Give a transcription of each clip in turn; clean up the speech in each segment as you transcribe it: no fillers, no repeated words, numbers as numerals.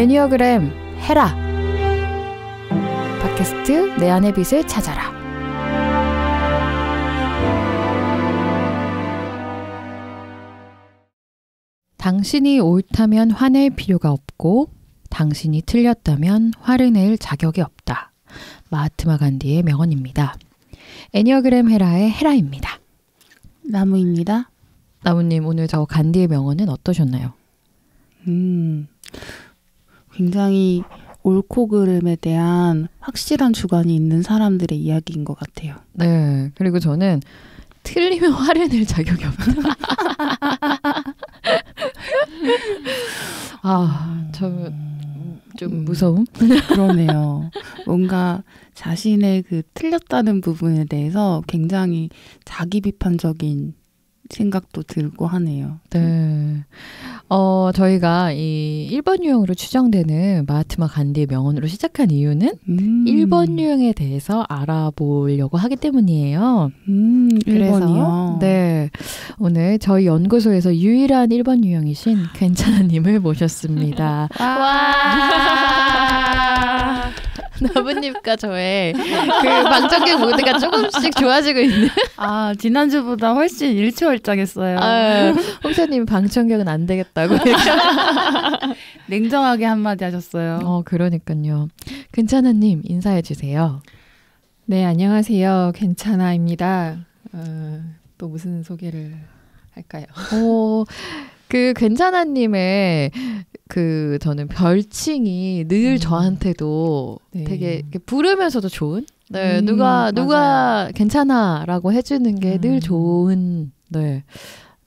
애니어그램 해라. 팟캐스트 내 안의 빛을 찾아라. 당신이 옳다면 화낼 필요가 없고 당신이 틀렸다면 화를 낼 자격이 없다. 마하트마 간디의 명언입니다. 애니어그램 헤라의 헤라입니다. 나무입니다. 나무님, 오늘 저 간디의 명언은 어떠셨나요? 굉장히 옳고 그름에 대한 확실한 주관이 있는 사람들의 이야기인 것 같아요. 네, 그리고 저는 틀리면 화를 낼 자격이 없다. 좀 무서움? 그러네요. 뭔가 자신의 그 틀렸다는 부분에 대해서 굉장히 자기 비판적인 생각도 들고 하네요. 네. 저희가 이 일본 유형으로 추정되는 마하트마 간디의 명언으로 시작한 이유는 일본 유형에 대해서 알아보려고 하기 때문이에요. 그래서 일본이요? 네, 오늘 저희 연구소에서 유일한 일본 유형이신 괜찮아님을 모셨습니다. 와! 나무님과 저의 그 방청객 모드가 조금씩 좋아지고 있는. 지난주보다 훨씬 일취월장했어요. 홍사님 방청객은 안 되겠다고 냉정하게 한마디 하셨어요. 그러니까요. 괜찮아님 인사해 주세요. 네, 안녕하세요. 괜찮아입니다. 또 무슨 소개를 할까요? 그 괜찮아님의 저는 별칭이 늘 저한테도 되게 부르면서도 좋은, 누가 괜찮아라고 해주는 게 늘 좋은,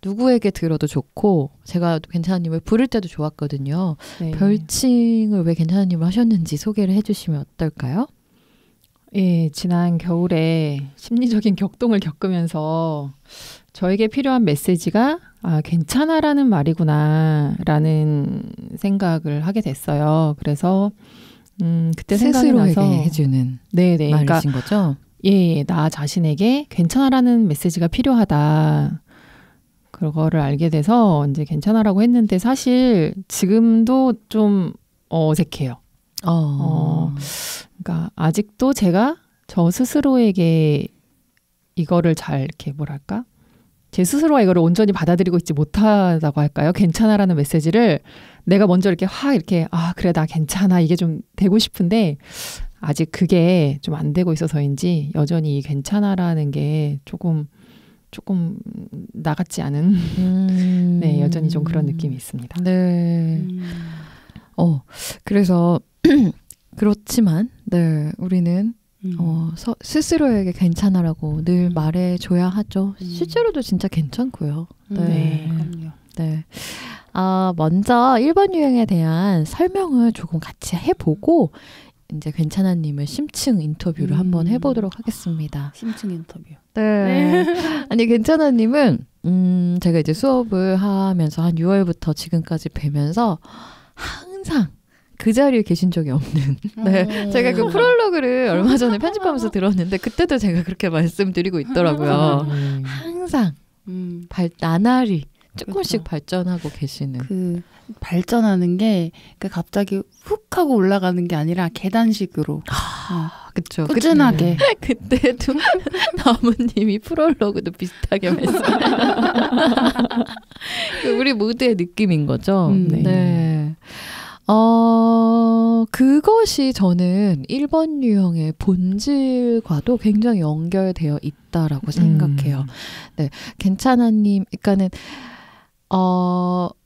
누구에게 들어도 좋고, 제가 괜찮아님을 부를 때도 좋았거든요. 네. 별칭을 왜 괜찮아님을 하셨는지 소개를 해주시면 어떨까요? 예, 지난 겨울에 심리적인 격동을 겪으면서 저에게 필요한 메시지가 괜찮아라는 말이구나 라는 생각을 하게 됐어요. 그래서 그때 생각이 나서 스스로에게 해주는 말이신 그러니까, 거죠? 예, 나 자신에게 괜찮아라는 메시지가 필요하다. 그거를 알게 돼서 이제 괜찮아라고 했는데 사실 지금도 좀 어색해요. 그러니까 아직도 제가 저 스스로에게 이거를 잘 이렇게 뭐랄까? 제 스스로가 이거를 온전히 받아들이고 있지 못하다고 할까요? 괜찮아라는 메시지를 내가 먼저 이렇게 그래 나 괜찮아 이게 좀 되고 싶은데 아직 그게 좀 안 되고 있어서인지 여전히 이 괜찮아라는 게 조금 나같지 않은 네, 여전히 좀 그런 느낌이 있습니다. 네. 그래서 그렇지만 우리는 스스로에게 괜찮아라고 늘 말해줘야 하죠. 실제로도 진짜 괜찮고요. 그럼요. 네. 먼저 1번 유형에 대한 설명을 조금 같이 해보고 이제 괜찮아님을 심층 인터뷰를 한번 해보도록 하겠습니다. 심층 인터뷰. 네. 아니 괜찮아님은 제가 이제 수업을 하면서 한 6월부터 지금까지 뵈면서 항상 그 자리에 계신 적이 없는. 네, 제가 그 프롤로그를 얼마 전에 편집하면서 들었는데 그때도 제가 그렇게 말씀드리고 있더라고요. 항상 나날이 조금씩 발전하고 계시는. 그 발전하는 게 갑자기 훅 하고 올라가는 게 아니라 계단식으로. 그쵸. 꾸준하게. 그때도 나무님이 프롤로그도 비슷하게 말씀하셨어요. 우리 모두의 느낌인 거죠. 네. 그것이 저는 1번 유형의 본질과도 굉장히 연결되어 있다라고 생각해요. 네. 괜찮아님, 그러니까는,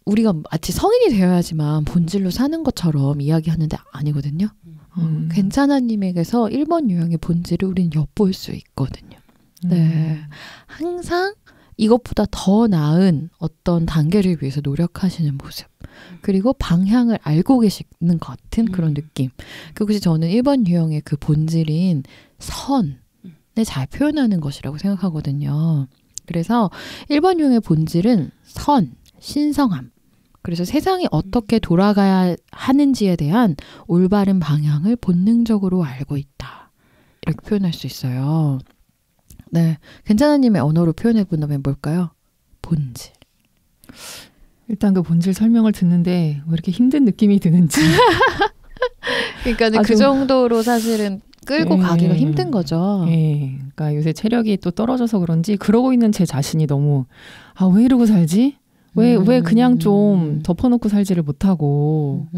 우리가 마치 성인이 되어야지만 본질로 사는 것처럼 이야기하는데 아니거든요. 괜찮아님에게서 1번 유형의 본질을 우린 엿볼 수 있거든요. 네. 항상 이것보다 더 나은 어떤 단계를 위해서 노력하시는 모습. 그리고 방향을 알고 계시는 것 같은 그런 느낌. 그것이 저는 1번 유형의 그 본질인 선을 잘 표현하는 것이라고 생각하거든요. 그래서 1번 유형의 본질은 선, 신성함. 그래서 세상이 어떻게 돌아가야 하는지에 대한 올바른 방향을 본능적으로 알고 있다. 이렇게 표현할 수 있어요. 네, 괜찮아님의 언어로 표현해 본다면 뭘까요? 본질. 일단 그 본질 설명을 듣는데 왜 이렇게 힘든 느낌이 드는지. 그러니까 그 정도로 사실은 끌고 가기가 힘든 거죠. 예. 그러니까 요새 체력이 또 떨어져서 그런지 그러고 있는 제 자신이 너무 왜 이러고 살지? 왜 그냥 좀 덮어놓고 살지를 못하고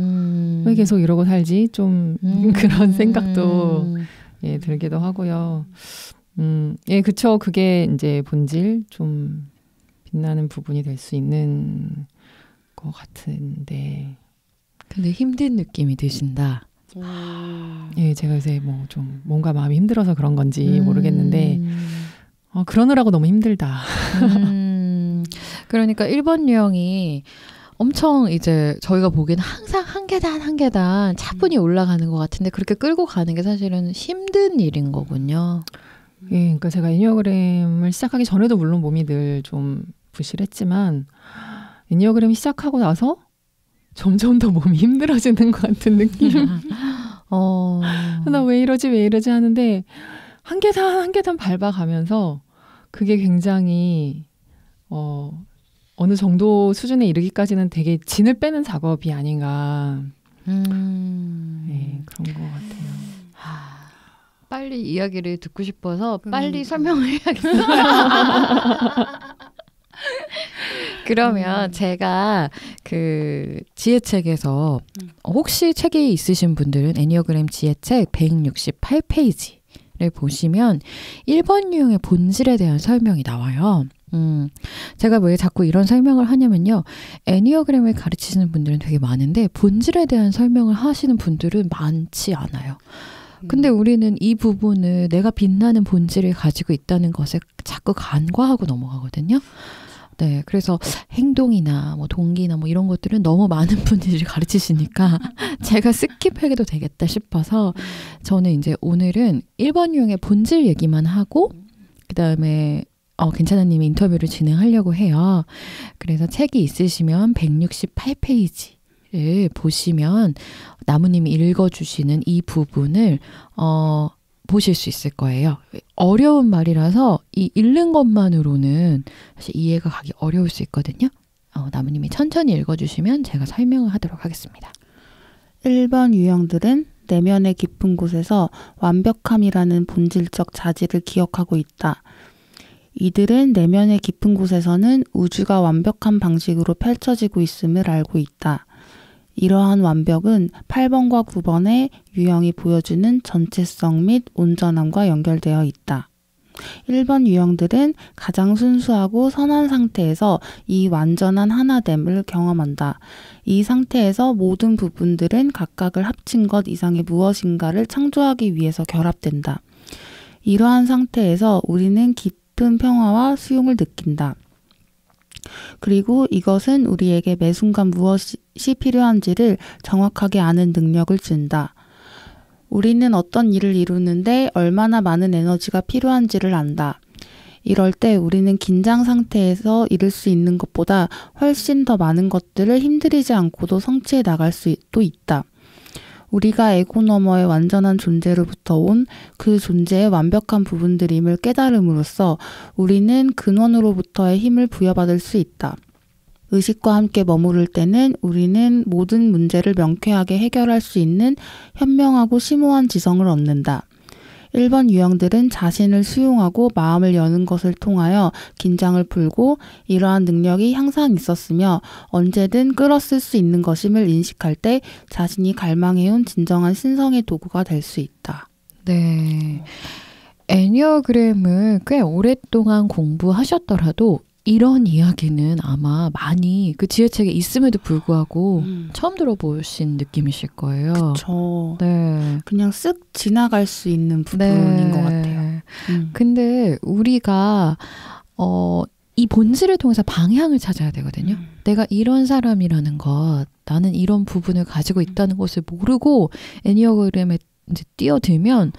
왜 계속 이러고 살지? 좀 그런 생각도 예, 들기도 하고요. 예, 그쵸. 그게 이제 본질 좀 빛나는 부분이 될 수 있는 것 같은데. 근데 힘든 느낌이 드신다. 예, 제가 요새 뭐 좀 뭔가 마음이 힘들어서 그런 건지 모르겠는데 그러느라고 너무 힘들다. 그러니까 1번 유형이 엄청 이제 저희가 보기에는 항상 한 계단 한 계단 차분히 올라가는 것 같은데 그렇게 끌고 가는 게 사실은 힘든 일인 거군요. 예, 그러니까 제가 애니어그램을 시작하기 전에도 물론 몸이 늘 좀 부실했지만 애니어그램 시작하고 나서 점점 더 몸이 힘들어지는 것 같은 느낌. 나 왜 이러지 하는데 한 계단 한 계단 밟아가면서 그게 굉장히 어느 정도 수준에 이르기까지는 되게 진을 빼는 작업이 아닌가. 네, 그런 것 같아요. 빨리 이야기를 듣고 싶어서 빨리 설명을 해야겠어요. 그러면 제가 그 지혜책에서 혹시 책이 있으신 분들은 애니어그램 지혜책 168페이지를 보시면 1번 유형의 본질에 대한 설명이 나와요. 제가 왜 자꾸 이런 설명을 하냐면요. 애니어그램을 가르치시는 분들은 되게 많은데 본질에 대한 설명을 하시는 분들은 많지 않아요. 근데 우리는 이 부분을 내가 빛나는 본질을 가지고 있다는 것에 자꾸 간과하고 넘어가거든요. 네, 그래서 행동이나 뭐 동기나 뭐 이런 것들은 너무 많은 분들이 가르치시니까 제가 스킵해도 되겠다 싶어서 저는 이제 오늘은 1번 유형의 본질 얘기만 하고 그 다음에 괜찮아님이 인터뷰를 진행하려고 해요. 그래서 책이 있으시면 168페이지를 보시면 나무님이 읽어주시는 이 부분을 보실 수 있을 거예요. 어려운 말이라서 이 읽는 것만으로는 사실 이해가 가기 어려울 수 있거든요. 나무님이 천천히 읽어주시면 제가 설명을 하도록 하겠습니다. 1번 유형들은 내면의 깊은 곳에서 완벽함이라는 본질적 자질을 기억하고 있다. 이들은 내면의 깊은 곳에서는 우주가 완벽한 방식으로 펼쳐지고 있음을 알고 있다. 이러한 완벽은 8번과 9번의 유형이 보여주는 전체성 및 온전함과 연결되어 있다. 1번 유형들은 가장 순수하고 선한 상태에서 이 완전한 하나됨을 경험한다. 이 상태에서 모든 부분들은 각각을 합친 것 이상의 무엇인가를 창조하기 위해서 결합된다. 이러한 상태에서 우리는 깊은 평화와 수용을 느낀다. 그리고 이것은 우리에게 매 순간 무엇이 필요한지를 정확하게 아는 능력을 준다. 우리는 어떤 일을 이루는데 얼마나 많은 에너지가 필요한지를 안다. 이럴 때 우리는 긴장 상태에서 이룰 수 있는 것보다 훨씬 더 많은 것들을 힘들이지 않고도 성취해 나갈 수도 있다. 우리가 에고 너머의 완전한 존재로부터 온 그 존재의 완벽한 부분들임을 깨달음으로써 우리는 근원으로부터의 힘을 부여받을 수 있다. 의식과 함께 머무를 때는 우리는 모든 문제를 명쾌하게 해결할 수 있는 현명하고 심오한 지성을 얻는다. 1번 유형들은 자신을 수용하고 마음을 여는 것을 통하여 긴장을 풀고 이러한 능력이 항상 있었으며 언제든 끌어쓸 수 있는 것임을 인식할 때 자신이 갈망해온 진정한 신성의 도구가 될 수 있다. 네, 애니어그램을 꽤 오랫동안 공부하셨더라도 이런 이야기는 아마 많이 그 지혜책에 있음에도 불구하고 처음 들어보신 느낌이실 거예요. 그렇죠. 네. 그냥 쓱 지나갈 수 있는 부분인 것 같아요. 근데 우리가 이 본질을 통해서 방향을 찾아야 되거든요. 내가 이런 사람이라는 것, 나는 이런 부분을 가지고 있다는 것을 모르고 애니어그램에 이제 뛰어들면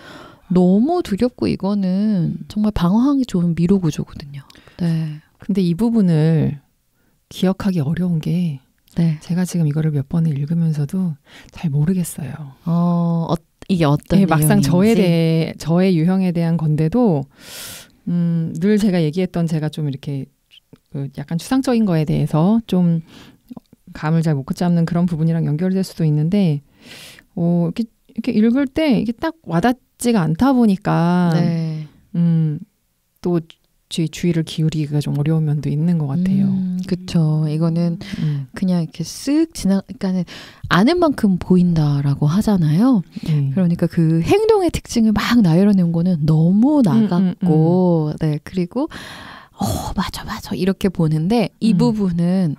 너무 두렵고 이거는 정말 방어하기 좋은 미로 구조거든요. 네. 근데 이 부분을 기억하기 어려운 게 네. 제가 지금 이거를 몇 번을 읽으면서도 잘 모르겠어요. 이게 어떤 네, 막상 내용인지. 저의 유형에 대한 건데도 늘 제가 얘기했던 제가 좀 이렇게 약간 추상적인 거에 대해서 좀 감을 잘 못 잡는 그런 부분이랑 연결될 수도 있는데 이렇게 읽을 때 이게 딱 와닿지가 않다 보니까 네. 또 주의를 기울이기가 좀 어려운 면도 있는 것 같아요. 그쵸. 이거는 그냥 이렇게 쓱 그러니까는 아는 만큼 보인다라고 하잖아요. 그러니까 그 행동의 특징을 막 나열해놓은 거는 너무 나갔고, 네. 그리고, 맞아. 이렇게 보는데 이 부분은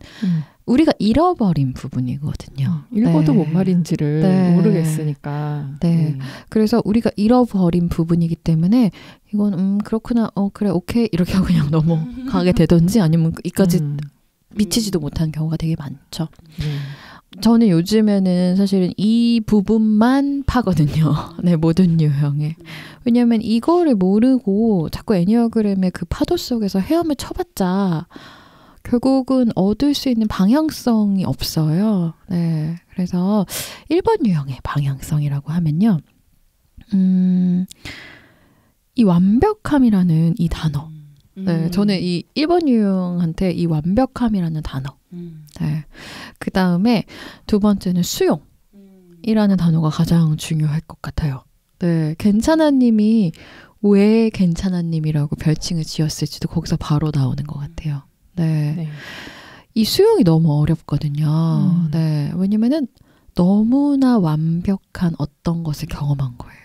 우리가 잃어버린 부분이거든요. 읽어도 네. 뭔 말인지를 네. 모르겠으니까. 네. 그래서 우리가 잃어버린 부분이기 때문에 이건 그렇구나. 그래 오케이 이렇게 하고 그냥 넘어가게 되든지 아니면 이까지 미치지도 못한 경우가 되게 많죠. 저는 요즘에는 사실은 이 부분만 파거든요. 네, 모든 유형에. 왜냐하면 이거를 모르고 자꾸 애니어그램의 그 파도 속에서 헤엄을 쳐봤자 결국은 얻을 수 있는 방향성이 없어요. 네, 그래서 1번 유형의 방향성이라고 하면요. 이 완벽함이라는 이 단어. 네, 저는 이 1번 유형한테 이 완벽함이라는 단어. 네, 그 다음에 두 번째는 수용이라는 단어가 가장 중요할 것 같아요. 네, 괜찮아님이 왜 괜찮아님이라고 별칭을 지었을지도 거기서 바로 나오는 것 같아요. 네. 이 수용이 너무 어렵거든요. 네. 왜냐면은 너무나 완벽한 어떤 것을 경험한 거예요.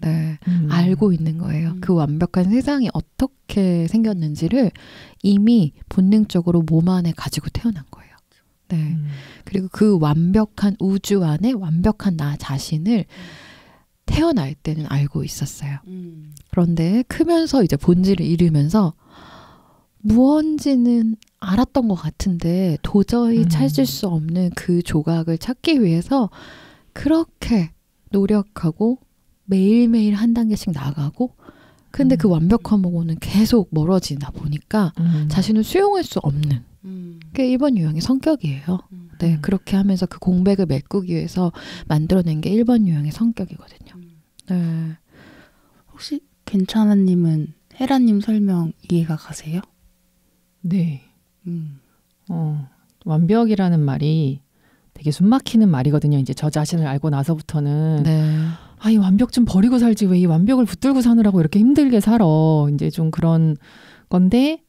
네. 알고 있는 거예요. 그 완벽한 세상이 어떻게 생겼는지를 이미 본능적으로 몸 안에 가지고 태어난 거예요. 네. 그리고 그 완벽한 우주 안에 완벽한 나 자신을 태어날 때는 알고 있었어요. 그런데 크면서 이제 본질을 잃으면서 무언지는 알았던 것 같은데 도저히 찾을 수 없는 그 조각을 찾기 위해서 그렇게 노력하고 매일매일 한 단계씩 나가고 근데 그 완벽함하고는 계속 멀어지다 보니까 자신을 수용할 수 없는 그게 1번 유형의 성격이에요. 네, 그렇게 하면서 그 공백을 메꾸기 위해서 만들어낸 게 1번 유형의 성격이거든요. 네. 혹시 괜찮아님은 헤라님 설명 이해가 가세요? 네. 완벽이라는 말이 되게 숨막히는 말이거든요. 이제 저 자신을 알고 나서부터는 네. 이 완벽 좀 버리고 살지 왜 이 완벽을 붙들고 사느라고 이렇게 힘들게 살아. 이제 좀 그런 건데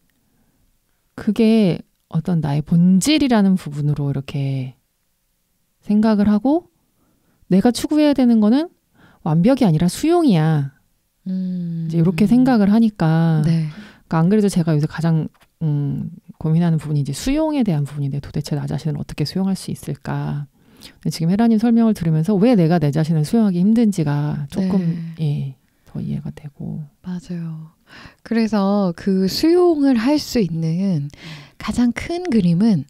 그게 어떤 나의 본질이라는 부분으로 이렇게 생각을 하고 내가 추구해야 되는 거는 완벽이 아니라 수용이야. 이제 이렇게 생각을 하니까 네. 그러니까 안 그래도 제가 요새 가장 고민하는 부분이 이제 수용에 대한 부분인데 도대체 나 자신을 어떻게 수용할 수 있을까? 지금 헤라님 설명을 들으면서 왜 내가 내 자신을 수용하기 힘든지가 조금 더 이해가 되고. 맞아요. 그래서 그 수용을 할 수 있는 가장 큰 그림은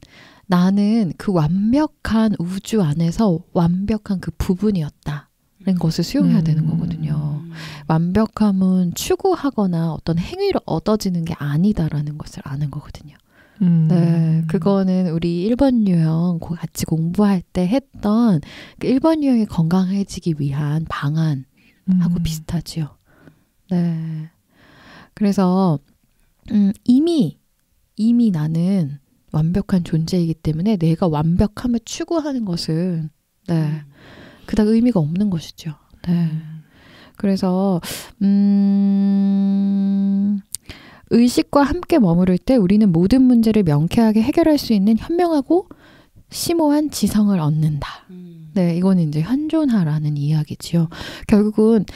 나는 그 완벽한 우주 안에서 완벽한 그 부분이었다는 것을 수용해야 되는 거거든요. 완벽함은 추구하거나 어떤 행위로 얻어지는 게 아니다라는 것을 아는 거거든요. 네, 그거는 우리 1번 유형 같이 공부할 때 했던 그 1번 유형이 건강해지기 위한 방안하고 비슷하지요. 네. 그래서 이미 나는 완벽한 존재이기 때문에 내가 완벽함을 추구하는 것은 그닥 의미가 없는 것이죠. 네. 그래서 의식과 함께 머무를 때 우리는 모든 문제를 명쾌하게 해결할 수 있는 현명하고 심오한 지성을 얻는다. 네, 이거는 이제 현존하라는 이야기지요. 결국은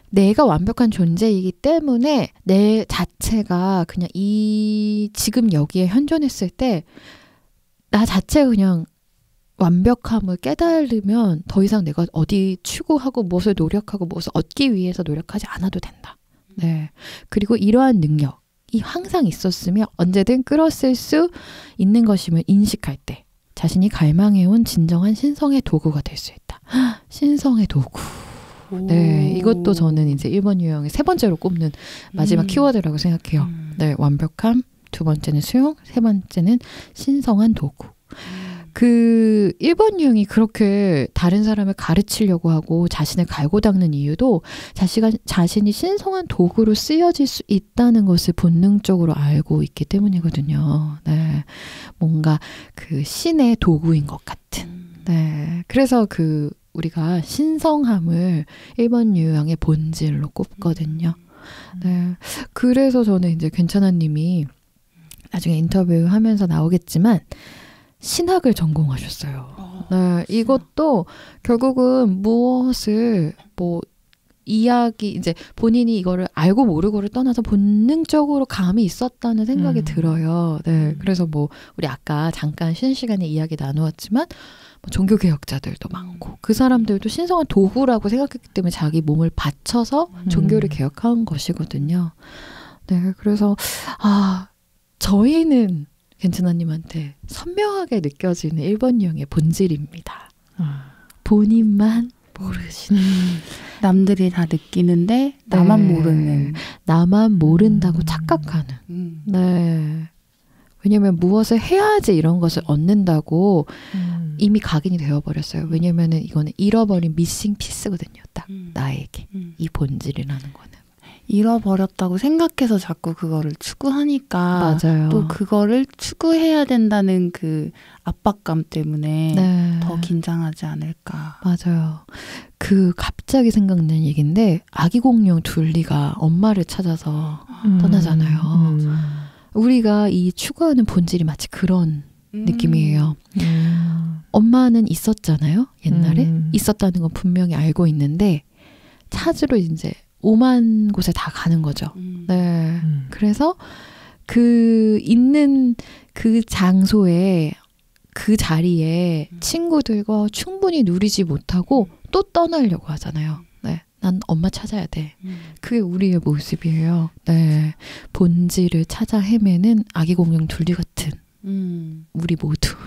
내가 완벽한 존재이기 때문에 내 자체가 그냥 지금 여기에 현존했을 때 나 자체가 그냥 완벽함을 깨달으면 더 이상 내가 어디 추구하고 무엇을 노력하고 무엇을 얻기 위해서 노력하지 않아도 된다. 네. 그리고 이러한 능력이 항상 있었으며 언제든 끌어쓸 수 있는 것임을 인식할 때 자신이 갈망해온 진정한 신성의 도구가 될 수 있다. 신성의 도구. 네, 이것도 저는 이제 1번 유형의 세 번째로 꼽는 마지막 키워드라고 생각해요. 네, 완벽함, 두 번째는 수용, 세 번째는 신성한 도구. 그 1번 유형이 그렇게 다른 사람을 가르치려고 하고 자신을 갈고 닦는 이유도 자신이 신성한 도구로 쓰여질 수 있다는 것을 본능적으로 알고 있기 때문이거든요. 네. 뭔가 그 신의 도구인 것 같은. 네. 그래서 우리가 신성함을 1번 유형의 본질로 꼽거든요. 네. 그래서 저는 이제 괜찮아님이 나중에 인터뷰하면서 나오겠지만 신학을 전공하셨어요. 네, 이것도 결국은 무엇을 이야기 이제 본인이 이거를 알고 모르고를 떠나서 본능적으로 감이 있었다는 생각이 들어요. 네, 그래서 우리 아까 잠깐 쉬는 시간에 이야기 나누었지만 종교 개혁자들도 많고 그 사람들도 신성한 도구라고 생각했기 때문에 자기 몸을 바쳐서 종교를 개혁한 것이거든요. 네, 그래서 저희는 괜찮아님한테 선명하게 느껴지는 1번 유형의 본질입니다. 본인만 모르시는. 남들이 다 느끼는데 나만 모르는. 나만 모른다고 착각하는. 네. 왜냐면 무엇을 해야지 이런 것을 얻는다고 이미 각인이 되어버렸어요. 왜냐면은 이거는 잃어버린 미싱 피스거든요. 딱 나에게. 이 본질이라는 거는. 잃어버렸다고 생각해서 자꾸 그거를 추구하니까 맞아요. 또 그거를 추구해야 된다는 그 압박감 때문에 네. 더 긴장하지 않을까. 맞아요. 갑자기 생각난 얘기인데 아기 공룡 둘리가 엄마를 찾아서 떠나잖아요. 우리가 이 추구하는 본질이 마치 그런 느낌이에요. 엄마는 있었잖아요. 옛날에. 있었다는 건 분명히 알고 있는데 찾으러 이제 오만 곳에 다 가는 거죠. 네. 그래서 있는 그 장소에 그 자리에 친구들과 충분히 누리지 못하고 또 떠나려고 하잖아요. 네. 난 엄마 찾아야 돼. 그게 우리의 모습이에요. 네. 본질을 찾아 헤매는 아기 공룡 둘리 같은 우리 모두.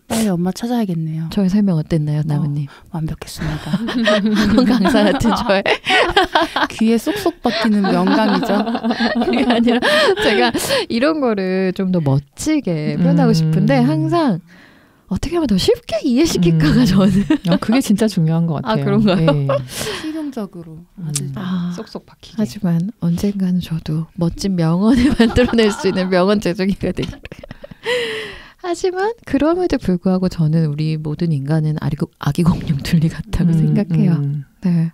빨리 엄마 찾아야겠네요. 저의 설명 어땠나요, 나무님? 완벽했습니다. 학원 강사 같은 저의 귀에 쏙쏙 박히는 명강이죠. 그게 아니라 제가 이런 거를 좀 더 멋지게 표현하고 싶은데 항상 어떻게 하면 더 쉽게 이해시킬까가 저는. 그게 진짜 중요한 것 같아요. 그런가요? 네. 실용적으로 아주 쏙쏙 박히게. 하지만 언젠가는 저도 멋진 명언을 만들어낼 수 있는 명언 제조기가 되길. 하지만 그럼에도 불구하고 저는 우리 모든 인간은 아기 공룡 둘리 같다고 생각해요. 네,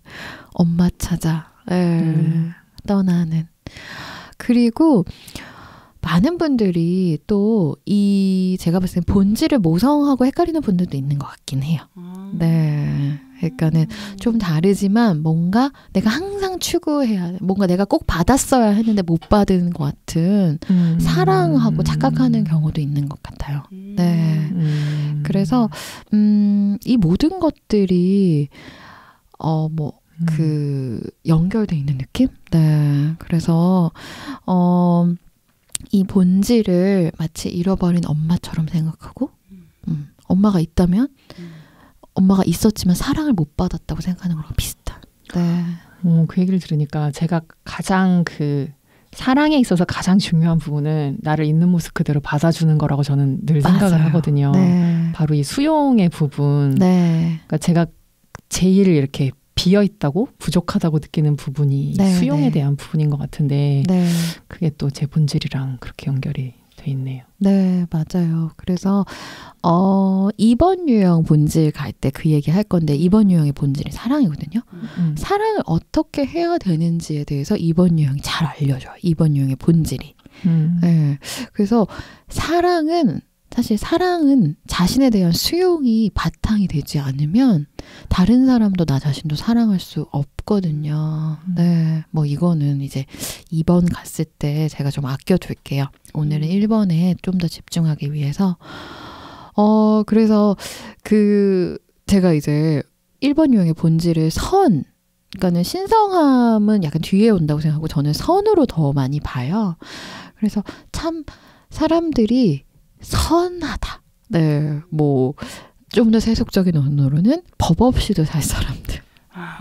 엄마 찾아 떠나는. 그리고 많은 분들이 또 제가 봤을 때 본질을 모성하고 헷갈리는 분들도 있는 것 같긴 해요. 네. 그러니까는 좀 다르지만 뭔가 내가 항상 추구해야 돼. 뭔가 내가 꼭 받았어야 했는데 못 받은 것 같은 사랑하고 착각하는 경우도 있는 것 같아요. 네. 그래서 이 모든 것들이 연결돼 있는 느낌? 네. 그래서 이 본질을 마치 잃어버린 엄마처럼 생각하고 엄마가 있다면 엄마가 있었지만 사랑을 못 받았다고 생각하는 거랑 비슷한. 네. 그 얘기를 들으니까 제가 가장 사랑에 있어서 가장 중요한 부분은 나를 있는 모습 그대로 받아주는 거라고 저는 늘 생각을 하거든요. 네. 바로 이 수용의 부분. 네. 그러니까 제가 제일 이렇게 비어있다고 부족하다고 느끼는 부분이 수용에 대한 부분인 것 같은데 그게 또 제 본질이랑 그렇게 연결이 돼 있네요. 네, 맞아요. 그래서 2번 유형 본질 갈 때 그 얘기 할 건데 2번 유형의 본질이 사랑이거든요. 사랑을 어떻게 해야 되는지에 대해서 2번 유형이 잘 알려줘요. 2번 유형의 본질이. 네, 그래서 사실 사랑은 자신에 대한 수용이 바탕이 되지 않으면 다른 사람도 나 자신도 사랑할 수 없거든요. 네, 이거는 이제 2번 갔을 때 제가 좀 아껴둘게요. 오늘은 1번에 좀 더 집중하기 위해서. 그래서 제가 이제 1번 유형의 본질을 그러니까는 신성함은 약간 뒤에 온다고 생각하고 저는 선으로 더 많이 봐요. 그래서 참 사람들이 선하다. 네, 좀 더 세속적인 언어로는 법 없이도 살 사람들.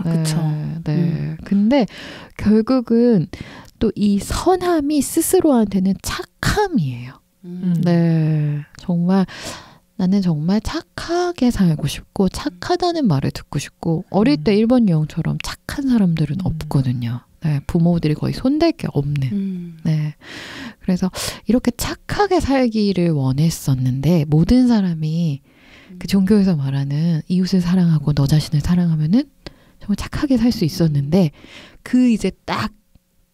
그렇죠. 네. 근데 결국은 또 이 선함이 스스로한테는 착함이에요. 네, 정말 나는 정말 착하게 살고 싶고 착하다는 말을 듣고 싶고 어릴 때 1번 유형처럼 착한 사람들은 없거든요. 네, 부모들이 거의 손댈 게 없는. 네, 그래서 이렇게 착하게 살기를 원했었는데 모든 사람이 그 종교에서 말하는 이웃을 사랑하고 너 자신을 사랑하면은 정말 착하게 살 수 있었는데 그 이제 딱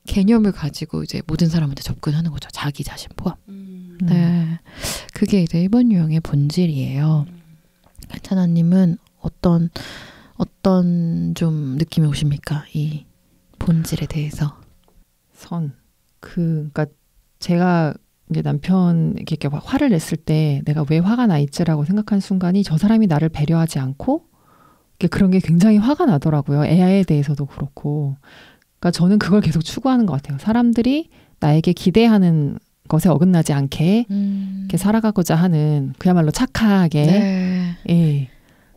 개념을 가지고 이제 모든 사람한테 접근하는 거죠. 자기 자신 포함. 네, 그게 이제 1번 유형의 본질이에요. 괜찮아님은 어떤 좀 느낌이 오십니까? 이 본질에 대해서. 그러니까 제가 이제 남편에게 이렇게 화를 냈을 때 내가 왜 화가 나 있지라고 생각한 순간이 저 사람이 나를 배려하지 않고 그런 게 굉장히 화가 나더라고요. 애에 대해서도 그렇고. 그러니까 저는 그걸 계속 추구하는 것 같아요. 사람들이 나에게 기대하는 것에 어긋나지 않게 이렇게 살아가고자 하는 그야말로 착하게. 네. 예.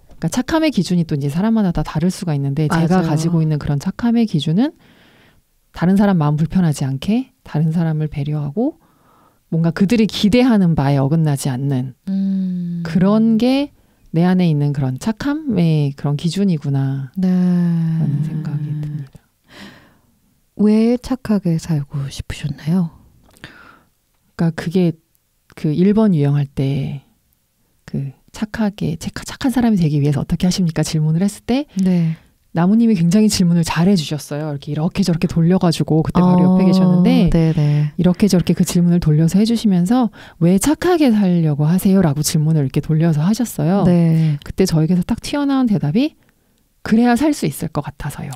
그러니까 착함의 기준이 또 이제 사람마다 다 다를 수가 있는데 맞아요. 제가 가지고 있는 그런 착함의 기준은 다른 사람 마음 불편하지 않게 다른 사람을 배려하고 뭔가 그들이 기대하는 바에 어긋나지 않는 그런 게 내 안에 있는 그런 착함의 그런 기준이구나 네. 라는 생각이 듭니다. 왜 착하게 살고 싶으셨나요? 그러니까 그게 그 1번 유형할 때 그 착한 사람이 되기 위해서 어떻게 하십니까? 질문을 했을 때 네. 나무님이 굉장히 질문을 잘 해주셨어요. 이렇게 저렇게 돌려가지고 그때 바로 옆에 계셨는데 네네. 이렇게 저렇게 그 질문을 돌려서 해주시면서 왜 착하게 살려고 하세요? 라고 질문을 이렇게 돌려서 하셨어요. 네. 그때 저에게서 딱 튀어나온 대답이 그래야 살 수 있을 것 같아서요.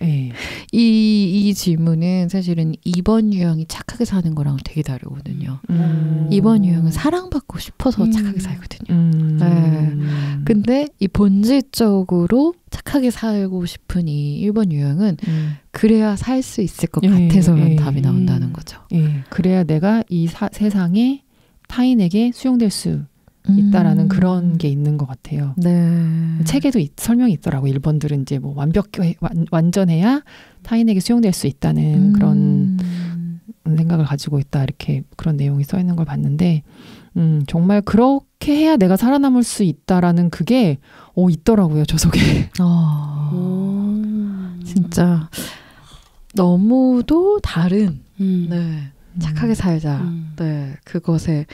네. 이 질문은 사실은 2번 유형이 착하게 사는 거랑 되게 다르거든요. 2번 유형은 사랑받고 싶어서 착하게 살거든요. 네. 근데 이 본질적으로 착하게 살고 싶은 이 1번 유형은 그래야 살 수 있을 것 같아서는 답이 나온다는 거죠. 그래야 내가 이 세상에 타인에게 수용될 수 있다라는 그런 게 있는 것 같아요. 네. 책에도 설명이 있더라고요. 1번들은 이제 뭐 완전해야 타인에게 수용될 수 있다는 그런 생각을 가지고 있다. 이렇게 그런 내용이 써 있는 걸 봤는데 정말 그렇게 해야 내가 살아남을 수 있다라는 그게 있더라고요. 저 속에. 진짜 너무도 다른 네. 착하게 살자. 네. 그것에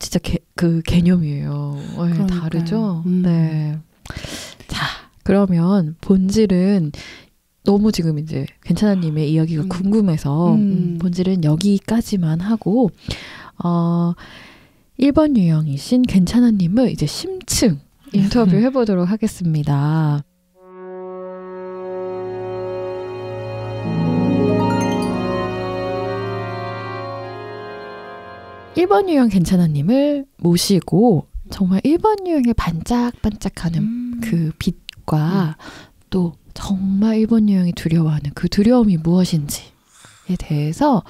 진짜 그 개념이에요. 네, 다르죠? 네. 자, 그러면 본질은 너무 지금 이제 괜찮아님의 이야기가 궁금해서 본질은 여기까지만 하고 1번 유형이신 괜찮아님을 이제 심층 인터뷰 해보도록 하겠습니다. 1번 유형 괜찮아님을 모시고 정말 1번 유형의 반짝반짝하는 그 빛과 또 정말 1번 유형이 두려워하는 그 두려움이 무엇인지에 대해서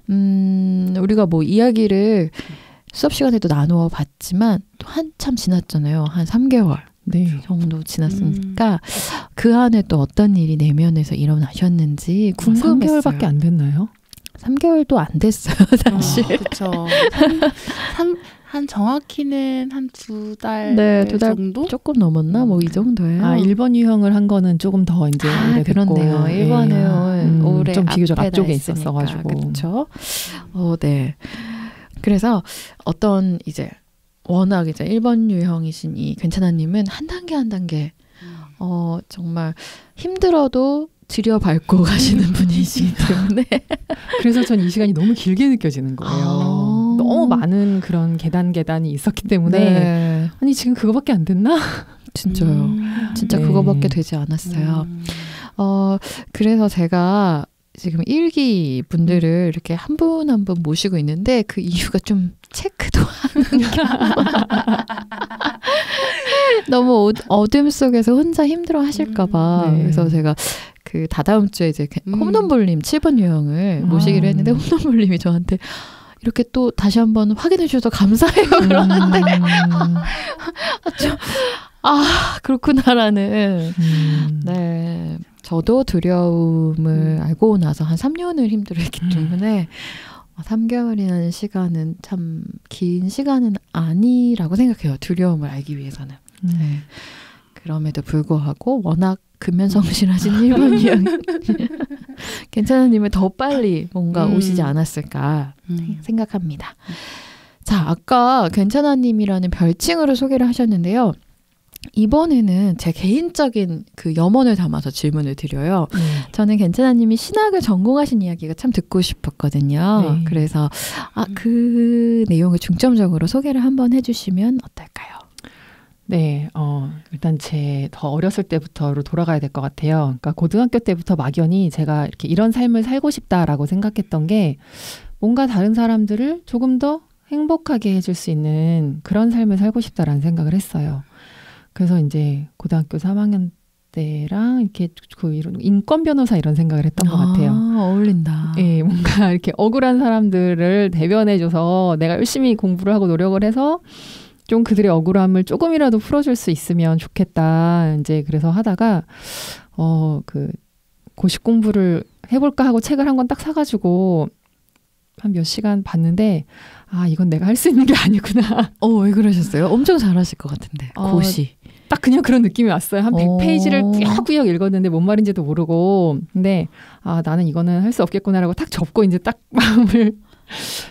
우리가 뭐 이야기를 수업 시간에도 나누어 봤지만 또 한참 지났잖아요. 한 3개월 정도 지났으니까 그 안에 또 어떤 일이 내면에서 일어나셨는지 궁금했어요. 3개월밖에 안 됐나요? 3개월도 안 됐어요, 사실. 그렇죠. 한 정확히는 한 2달 네, 2달 정도? 조금 넘었나? 뭐 이 정도예요. 1번 유형을 한 거는 조금 더 이제 오래됐고. 그렇네요. 1번은 올해 좀 비교적 앞에 앞쪽에 있으니까. 있었어가지고. 그렇죠. 네. 그래서 어떤 이제 워낙 이제 1번 유형이신 이 괜찮아님은 한 단계 한 단계 정말 힘들어도 들여밟고 가시는 분이시기 때문에 그래서 전 이 시간이 너무 길게 느껴지는 거예요. 너무 많은 그런 계단이 있었기 때문에 네. 아니 지금 그거밖에 안 됐나? 진짜요. 진짜 네. 그거밖에 되지 않았어요. 그래서 제가 지금 1기 분들을 이렇게 한 분 한 분 모시고 있는데 그 이유가 좀 체크도 하는 게 너무 어둠 속에서 혼자 힘들어 하실까 봐. 네. 그래서 제가 그 다다음 주에 이제 홈런볼님 7번 유형을 모시기로 했는데 홈런볼님이 저한테 이렇게 또 다시 한번 확인해 주셔서 감사해요 그러는데 그렇구나라는 네 저도 두려움을 알고 나서 한 3년을 힘들어했기 때문에 3개월이라는 시간은 참 긴 시간은 아니라고 생각해요. 두려움을 알기 위해서는. 네. 그럼에도 불구하고 워낙 근면성실하신 1번 유형 괜찮아님은 더 빨리 뭔가 오시지 않았을까 생각합니다. 자, 아까 괜찮아님이라는 별칭으로 소개를 하셨는데요. 이번에는 제 개인적인 그 염원을 담아서 질문을 드려요. 저는 괜찮아님이 신학을 전공하신 이야기가 참 듣고 싶었거든요. 네. 그래서 그 내용을 중점적으로 소개를 한번 해주시면 어떨까요? 네, 일단 제 더 어렸을 때부터로 돌아가야 될 것 같아요. 그러니까 고등학교 때부터 막연히 제가 이렇게 이런 삶을 살고 싶다라고 생각했던 게 뭔가 다른 사람들을 조금 더 행복하게 해줄 수 있는 그런 삶을 살고 싶다라는 생각을 했어요. 그래서 이제 고등학교 3학년 때랑 이렇게 이런 인권 변호사 이런 생각을 했던 것 같아요. 어울린다. 예, 뭔가 이렇게 억울한 사람들을 대변해줘서 내가 열심히 공부를 하고 노력을 해서 좀 그들의 억울함을 조금이라도 풀어줄 수 있으면 좋겠다. 이제 그래서 하다가 그 고시 공부를 해볼까 하고 책을 한 권 딱 사가지고 한 몇 시간 봤는데 이건 내가 할 수 있는 게 아니구나. 왜 그러셨어요? 엄청 잘하실 것 같은데. 고시. 딱 그냥 그런 느낌이 왔어요. 한 100페이지를 꾸역꾸역 읽었는데 뭔 말인지도 모르고. 근데 나는 이거는 할 수 없겠구나라고 딱 접고 이제 딱 마음을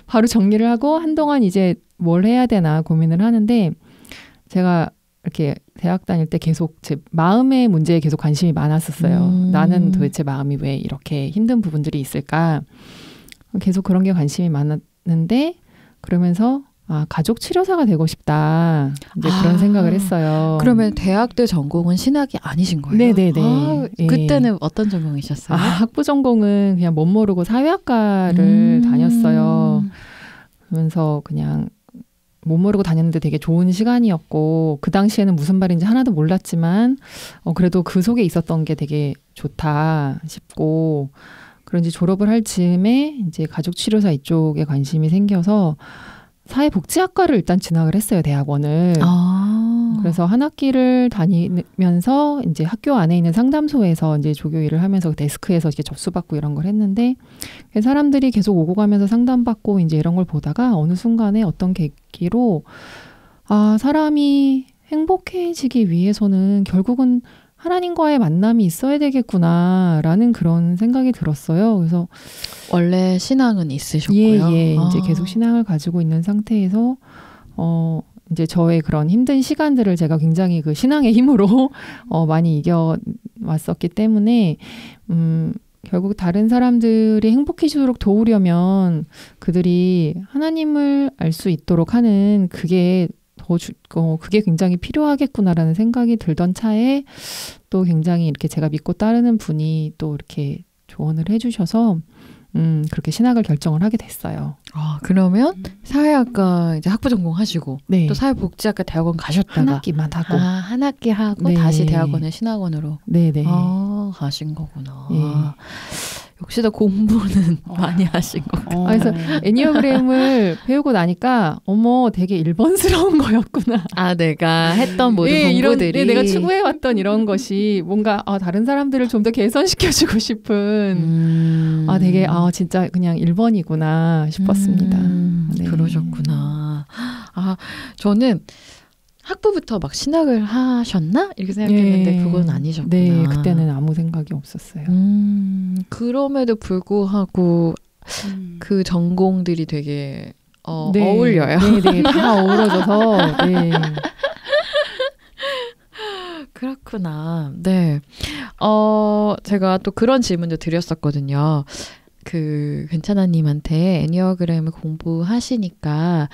바로 정리를 하고 한동안 이제 뭘 해야 되나 고민을 하는데 제가 이렇게 대학 다닐 때 계속 제 마음의 문제에 계속 관심이 많았었어요. 나는 도대체 마음이 왜 이렇게 힘든 부분들이 있을까? 계속 그런 게 관심이 많았는데 그러면서 가족 치료사가 되고 싶다. 이제 그런 생각을 했어요. 그러면 대학 때 전공은 신학이 아니신 거예요? 네네네. 그때는 어떤 전공이셨어요? 학부 전공은 그냥 멋 모르고 사회학과를 다녔어요. 그러면서 그냥 못 모르고 다녔는데 되게 좋은 시간이었고 그 당시에는 무슨 말인지 하나도 몰랐지만 그래도 그 속에 있었던 게 되게 좋다 싶고 그런지 졸업을 할 즈음에 이제 가족치료사 이쪽에 관심이 생겨서 사회복지학과를 일단 진학을 했어요, 대학원을. 그래서 한 학기를 다니면서 이제 학교 안에 있는 상담소에서 이제 조교 일을 하면서 데스크에서 이렇게 접수받고 이런 걸 했는데 사람들이 계속 오고 가면서 상담받고 이제 이런 걸 보다가 어느 순간에 어떤 계기로 사람이 행복해지기 위해서는 결국은 하나님과의 만남이 있어야 되겠구나라는 그런 생각이 들었어요. 그래서 원래 신앙은 있으셨고요. 예, 이제 계속 신앙을 가지고 있는 상태에서 이제 저의 그런 힘든 시간들을 제가 굉장히 그 신앙의 힘으로 많이 이겨왔었기 때문에 결국 다른 사람들이 행복해지도록 도우려면 그들이 하나님을 알 수 있도록 하는 그게 그게 굉장히 필요하겠구나라는 생각이 들던 차에 또 굉장히 이렇게 제가 믿고 따르는 분이 또 이렇게 조언을 해주셔서 그렇게 신학을 결정을 하게 됐어요. 그러면 사회학과 이제 학부 전공하시고 네. 또 사회복지학과 대학원 가셨다가 한 학기만 하고 한 학기 하고 네. 다시 대학원을 신학원으로 네네. 가신 거구나. 예. 역시나 공부는 많이 하신 거구나. 그래서 애니어그램을 배우고 나니까 되게 일본스러운 거였구나. 내가 했던 모든 공부들이 내가 추구해왔던 이런 것이 뭔가 다른 사람들을 좀 더 개선시켜주고 싶은 되게 진짜 그냥 1번이구나 싶었습니다. 네. 그러셨구나. 저는 학부부터 막 신학을 하셨나? 이렇게 생각했는데 그건 아니셨구나. 네, 그때는 아무 생각이 없었어요. 그럼에도 불구하고 그 전공들이 되게 어울려요. 네, 다 어우러져서. 네. 그렇구나. 네. 제가 또 그런 질문도 드렸었거든요. 괜찮아님한테 애니어그램을 공부하시니까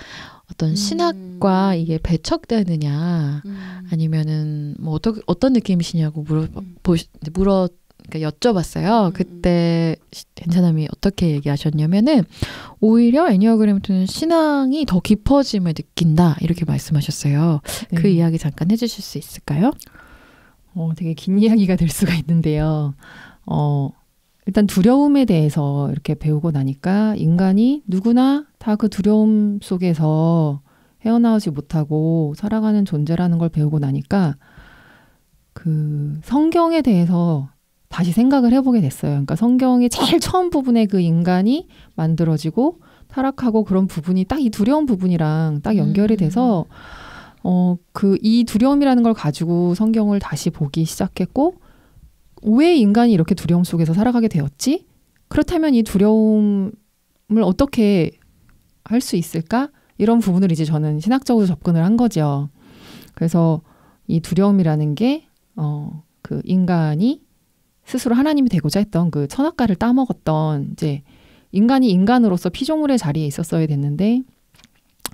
어떤 신학과 이게 배척되느냐 아니면은 뭐 어떤 느낌이시냐고 그러니까 여쭤봤어요. 그때 괜찮음이 어떻게 얘기하셨냐면은 오히려 애니어그램 두는 신앙이 더 깊어짐을 느낀다 이렇게 말씀하셨어요. 네. 그 이야기 잠깐 해주실 수 있을까요? 되게 긴 이야기가 될 수가 있는데요. 일단 두려움에 대해서 이렇게 배우고 나니까 인간이 누구나 다 그 두려움 속에서 헤어나오지 못하고 살아가는 존재라는 걸 배우고 나니까 그 성경에 대해서 다시 생각을 해보게 됐어요. 그러니까 성경의 제일 처음 부분에 그 인간이 만들어지고 타락하고 그런 부분이 딱 이 두려운 부분이랑 딱 연결이 돼서 이 두려움이라는 걸 가지고 성경을 다시 보기 시작했고 왜 인간이 이렇게 두려움 속에서 살아가게 되었지? 그렇다면 이 두려움을 어떻게 할 수 있을까? 이런 부분을 이제 저는 신학적으로 접근을 한 거죠. 그래서 이 두려움이라는 게 그 인간이 스스로 하나님이 되고자 했던 그 선악과를 따먹었던 이제 인간이 인간으로서 피조물의 자리에 있었어야 됐는데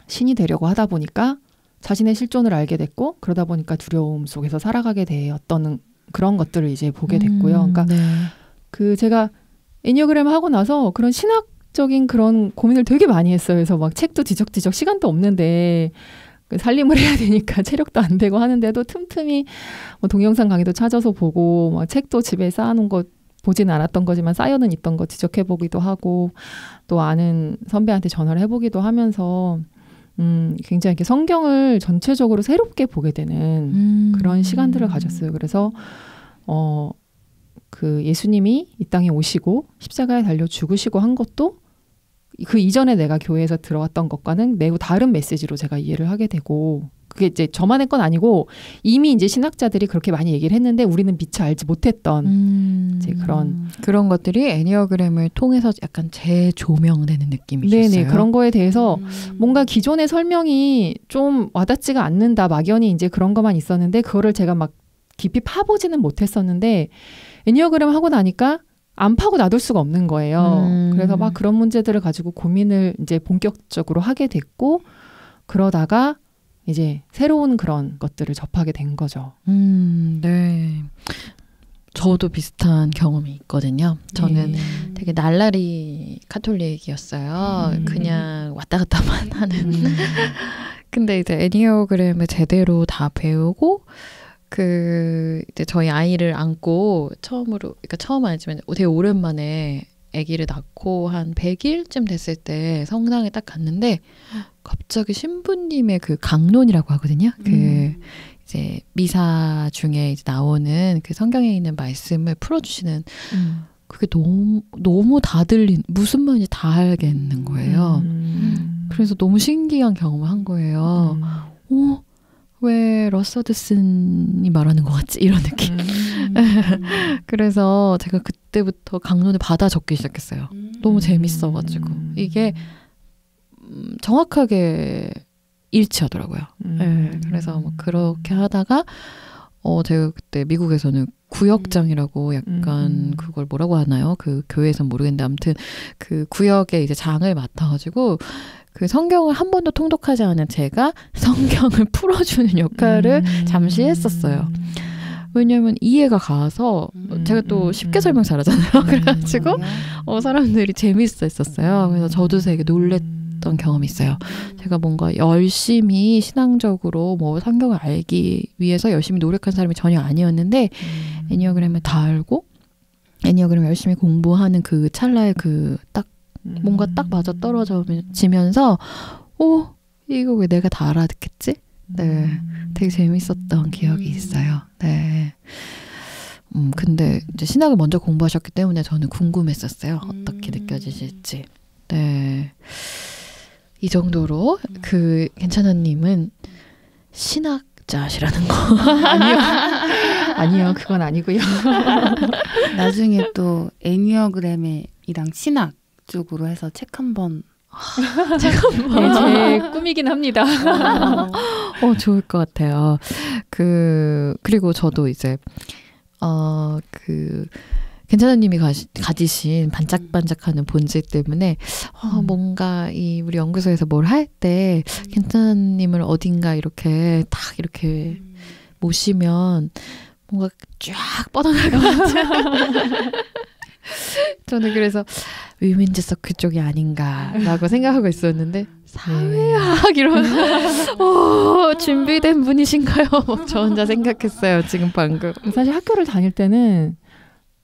신이 되려고 하다 보니까 자신의 실존을 알게 됐고 그러다 보니까 두려움 속에서 살아가게 되었던 그런 것들을 이제 보게 됐고요. 그러니까 네. 그 제가 애니어그램 하고 나서 그런 신학적인 그런 고민을 되게 많이 했어요. 그래서 막 책도 뒤적뒤적 시간도 없는데 살림을 해야 되니까 체력도 안 되고 하는데도 틈틈이 뭐 동영상 강의도 찾아서 보고 막 책도 집에 쌓아놓은 거 보지는 않았던 거지만 쌓여는 있던 거 지적해보기도 하고 또 아는 선배한테 전화를 해보기도 하면서 굉장히 이렇게 성경을 전체적으로 새롭게 보게 되는 그런 시간들을 가졌어요. 그래서 그 예수님이 이 땅에 오시고 십자가에 달려 죽으시고 한 것도 그 이전에 내가 교회에서 들어왔던 것과는 매우 다른 메시지로 제가 이해를 하게 되고 그게 이제 저만의 건 아니고 이미 이제 신학자들이 그렇게 많이 얘기를 했는데 우리는 미처 알지 못했던 이제 그런 것들이 애니어그램을 통해서 약간 재조명되는 느낌이셨어요. 네네 그런 거에 대해서 뭔가 기존의 설명이 좀 와닿지가 않는다 막연히 이제 그런 것만 있었는데 그거를 제가 막 깊이 파보지는 못했었는데 애니어그램 하고 나니까 안 파고 놔둘 수가 없는 거예요. 그래서 막 그런 문제들을 가지고 고민을 이제 본격적으로 하게 됐고 그러다가 이제 새로운 그런 것들을 접하게 된 거죠. 네. 저도 비슷한 경험이 있거든요. 저는 되게 날라리 카톨릭이었어요. 그냥 왔다 갔다만 하는. 근데 이제 애니어그램을 제대로 다 배우고 이제 저희 아이를 안고 그러니까 처음 아니지만 되게 오랜만에 아기를 낳고 한 100일쯤 됐을 때 성당에 딱 갔는데 갑자기 신부님의 그 강론이라고 하거든요. 이제 미사 중에 이제 나오는 그 성경에 있는 말씀을 풀어주시는 그게 너무 다 무슨 말인지 다 알겠는 거예요. 그래서 너무 신기한 경험을 한 거예요. 왜 러서드슨이 말하는 것 같지? 이런 느낌. 그래서 제가 그때부터 강론을 받아 적기 시작했어요. 너무 재밌어가지고. 이게 정확하게 일치하더라고요. 네, 그래서 뭐 그렇게 하다가 제가 그때 미국에서는 구역장이라고 약간 그걸 뭐라고 하나요? 그 교회에서는 모르겠는데 아무튼 그 구역의 이제 장을 맡아가지고 그 성경을 한 번도 통독하지 않은 제가 성경을 풀어주는 역할을 잠시 했었어요. 왜냐면 이해가 가서 제가 또 쉽게 설명 잘하잖아요. 그래가지고 사람들이 재밌어 했었어요. 그래서 저도 되게 놀랬던 경험이 있어요. 제가 뭔가 열심히 신앙적으로 뭐 성경을 알기 위해서 열심히 노력한 사람이 전혀 아니었는데 애니어그램을 다 알고 애니어그램을 열심히 공부하는 그 찰나에 딱 뭔가 딱 맞아 떨어지면서 이거 왜 내가 다 알아듣겠지? 네, 되게 재밌었던 기억이 있어요. 네. 근데 이제 신학을 먼저 공부하셨기 때문에 저는 궁금했었어요. 어떻게 느껴지실지. 네. 이 정도로 괜찮아님은 신학자시라는 거. 아니요, 그건 아니고요. 나중에 또 애니어그램이랑 신학 쪽으로 해서 책 한번 제 꿈이긴 합니다. 좋을 것 같아요. 그리고 저도 이제 괜찮아님이 가지신 반짝반짝하는 본질 때문에 뭔가 우리 연구소에서 뭘 할 때 괜찮아님을 어딘가 이렇게 딱 이렇게 모시면 뭔가 쫙 뻗어날 것 같아요. 저는 그래서 위민즈 서클 쪽이 아닌가라고 생각하고 있었는데 사회학 이런 준비된 분이신가요? 저 혼자 생각했어요. 지금 방금. 사실 학교를 다닐 때는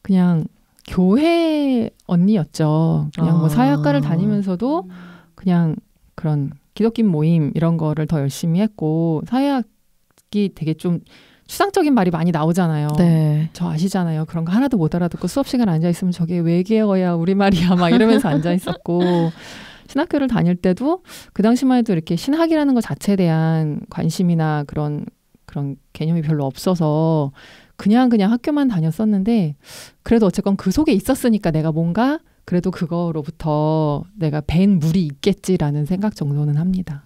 그냥 교회 언니였죠. 그냥 뭐 사회학과를 다니면서도 그냥 그런 기독교 모임 이런 거를 더 열심히 했고 사회학이 되게 좀 추상적인 말이 많이 나오잖아요. 네. 저 아시잖아요. 그런 거 하나도 못 알아듣고 수업 시간 앉아 있으면 저게 외계어야 우리말이야 막 이러면서 앉아 있었고 신학교를 다닐 때도 그 당시만 해도 이렇게 신학이라는 것 자체에 대한 관심이나 그런 개념이 별로 없어서 그냥 학교만 다녔었는데 그래도 어쨌건 그 속에 있었으니까 내가 뭔가 그래도 그거로부터 내가 밴 물이 있겠지라는 생각 정도는 합니다.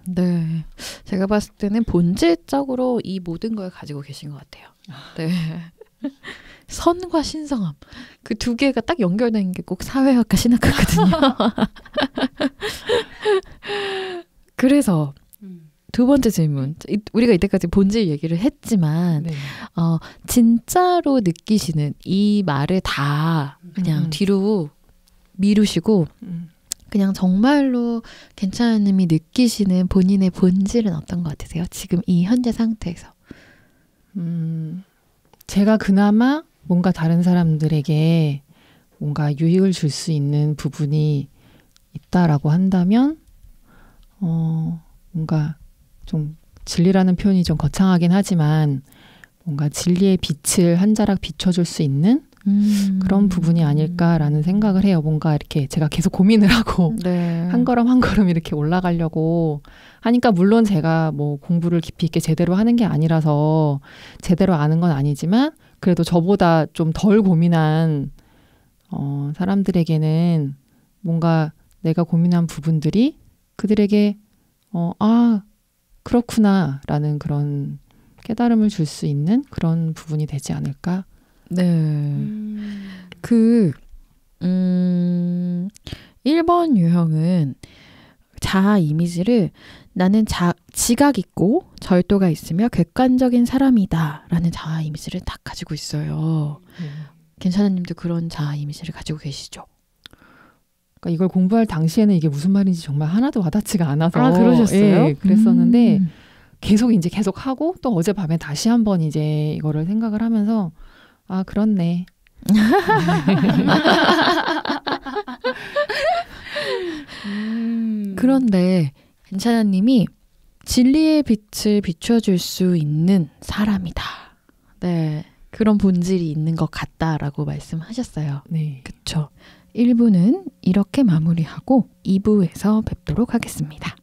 네. 제가 봤을 때는 본질적으로 이 모든 걸 가지고 계신 것 같아요. 네. 선과 신성함. 그 두 개가 딱 연결된 게 꼭 사회학과 신학과거든요. 그래서 두 번째 질문. 우리가 이때까지 본질 얘기를 했지만 네. 진짜로 느끼시는 이 말을 다 그냥 뒤로 미루시고 그냥 정말로 괜찮은님이 느끼시는 본인의 본질은 어떤 것 같으세요? 지금 이 현재 상태에서. 제가 그나마 뭔가 다른 사람들에게 뭔가 유익을 줄 수 있는 부분이 있다라고 한다면 뭔가 좀 진리라는 표현이 좀 거창하긴 하지만 뭔가 진리의 빛을 한 자락 비춰줄 수 있는 그런 부분이 아닐까라는 생각을 해요. 뭔가 이렇게 제가 계속 고민을 하고 네. 한 걸음 이렇게 올라가려고 하니까 물론 제가 뭐 공부를 깊이 있게 제대로 하는 게 아니라서 제대로 아는 건 아니지만 그래도 저보다 좀 덜 고민한 사람들에게는 뭔가 내가 고민한 부분들이 그들에게 그렇구나라는 그런 깨달음을 줄 수 있는 그런 부분이 되지 않을까? 네. 1번 유형은 자아 이미지를 나는 지각 있고 절도가 있으며 객관적인 사람이다 라는 자아 이미지를 딱 가지고 있어요. 괜찮은 님도 그런 자아 이미지를 가지고 계시죠? 그러니까 이걸 공부할 당시에는 이게 무슨 말인지 정말 하나도 와닿지가 않아서 그러셨어요? 예, 그랬었는데 계속 하고 또 어젯밤에 다시 한번 이제 이거를 생각을 하면서 그렇네. 그런데 괜찮은 님이 진리의 빛을 비춰줄 수 있는 사람이다. 네, 그런 본질이 있는 것 같다라고 말씀하셨어요. 네. 그쵸. 1부는 이렇게 마무리하고 2부에서 뵙도록 하겠습니다.